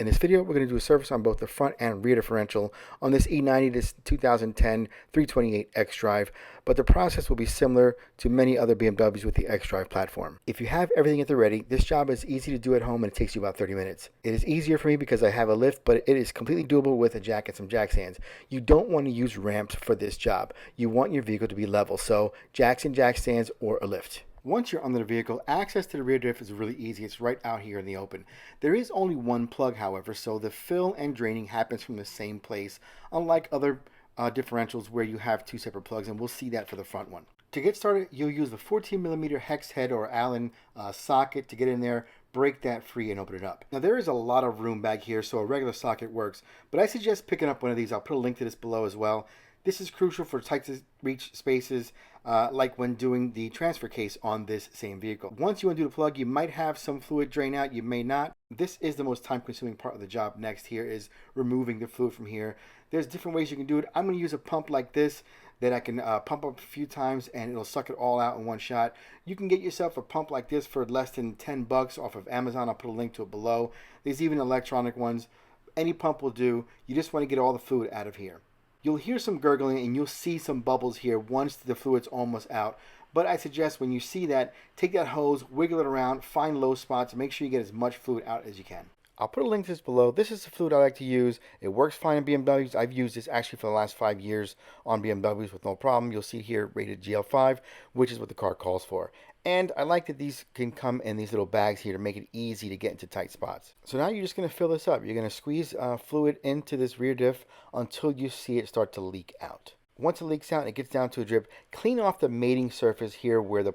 In this video, we're going to do a service on both the front and rear differential on this E90, this 2010 328 Xdrive, but the process will be similar to many other BMWs with the Xdrive platform. If you have everything at the ready, this job is easy to do at home and it takes you about 30 minutes. It is easier for me because I have a lift, but it is completely doable with a jack and some jack stands. You don't want to use ramps for this job. You want your vehicle to be level, so jacks and jack stands or a lift. Once you're under the vehicle, access to the rear diff is really easy. It's right out here in the open. There is only one plug, however, so the fill and draining happens from the same place, unlike other differentials where you have two separate plugs, and we'll see that for the front one. To get started, you'll use the 14mm hex head or Allen socket to get in there, break that free, and open it up. Now there is a lot of room back here, so a regular socket works, but I suggest picking up one of these. I'll put a link to this below as well. This is crucial for tight to reach spaces, like when doing the transfer case on this same vehicle. Once you undo the plug, you might have some fluid drain out, you may not. This is the most time-consuming part of the job. Next here is removing the fluid from here. There's different ways you can do it. I'm going to use a pump like this that I can pump up a few times and it'll suck it all out in one shot. You can get yourself a pump like this for less than 10 bucks off of Amazon. I'll put a link to it below. There's even electronic ones. Any pump will do. You just want to get all the fluid out of here. You'll hear some gurgling and you'll see some bubbles here once the fluid's almost out. But I suggest when you see that, take that hose, wiggle it around, find low spots, and make sure you get as much fluid out as you can. I'll put a link to this below. This is the fluid I like to use. It works fine in BMWs. I've used this actually for the last 5 years on BMWs with no problem. You'll see here rated GL5, which is what the car calls for. And I like that these can come in these little bags here to make it easy to get into tight spots. So now you're just going to fill this up. You're going to squeeze fluid into this rear diff until you see it start to leak out. Once it leaks out and it gets down to a drip, clean off the mating surface here where the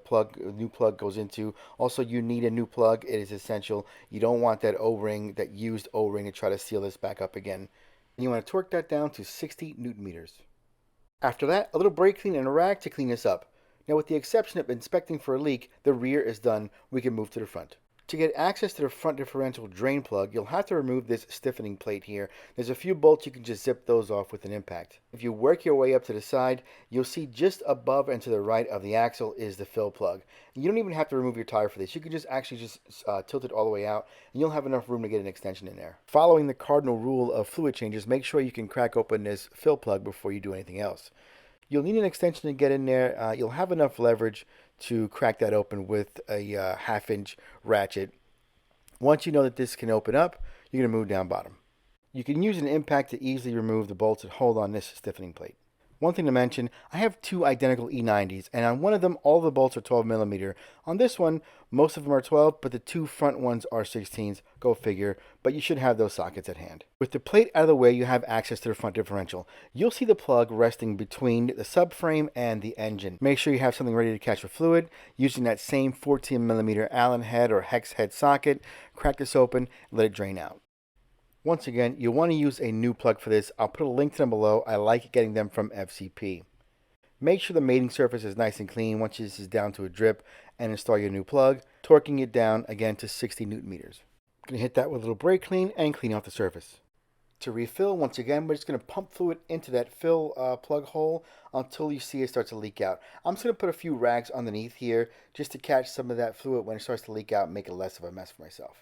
new plug goes into. Also, you need a new plug. It is essential. You don't want that O-ring, that used O-ring, to try to seal this back up again. And you want to torque that down to 60 Newton meters. After that, a little brake clean and a rag to clean this up. Now, with the exception of inspecting for a leak, the rear is done. We can move to the front. To get access to the front differential drain plug, you'll have to remove this stiffening plate here. There's a few bolts, you can just zip those off with an impact. If you work your way up to the side, you'll see just above and to the right of the axle is the fill plug. And you don't even have to remove your tire for this. You can just tilt it all the way out, and you'll have enough room to get an extension in there. Following the cardinal rule of fluid changes, make sure you can crack open this fill plug before you do anything else. You'll need an extension to get in there. You'll have enough leverage to crack that open with a 1/2-inch ratchet. Once you know that this can open up, you're going to move down bottom. You can use an impact to easily remove the bolts that hold on this stiffening plate. One thing to mention, I have two identical E90s, and on one of them, all the bolts are 12mm. On this one, most of them are 12, but the two front ones are 16s. Go figure, but you should have those sockets at hand. With the plate out of the way, you have access to the front differential. You'll see the plug resting between the subframe and the engine. Make sure you have something ready to catch the fluid. Using that same 14mm Allen head or hex head socket, crack this open and let it drain out. Once again, you'll want to use a new plug for this. I'll put a link to them below. I like getting them from FCP. Make sure the mating surface is nice and clean once this is down to a drip, and install your new plug, torquing it down again to 60 Newton meters. I'm going to hit that with a little brake clean and clean off the surface. To refill, once again, we're just going to pump fluid into that fill plug hole until you see it start to leak out. I'm just going to put a few rags underneath here just to catch some of that fluid when it starts to leak out and make it less of a mess for myself.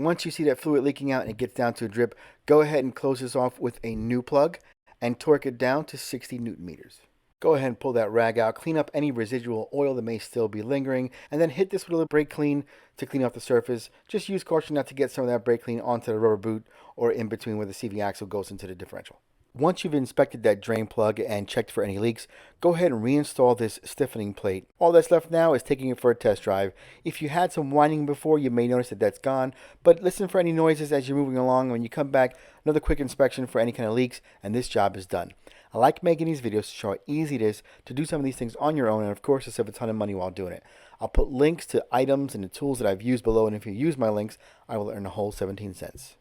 Once you see that fluid leaking out and it gets down to a drip, go ahead and close this off with a new plug and torque it down to 60 Newton meters. Go ahead and pull that rag out, clean up any residual oil that may still be lingering, and then hit this with a little brake clean to clean off the surface. Just use caution not to get some of that brake clean onto the rubber boot or in between where the CV axle goes into the differential. Once you've inspected that drain plug and checked for any leaks, go ahead and reinstall this stiffening plate. All that's left now is taking it for a test drive. If you had some whining before, you may notice that that's gone, but listen for any noises as you're moving along. When you come back, another quick inspection for any kind of leaks, and this job is done. I like making these videos to show how easy it is to do some of these things on your own, and of course to save a ton of money while doing it. I'll put links to items and the tools that I've used below, and if you use my links, I will earn a whole 17 cents.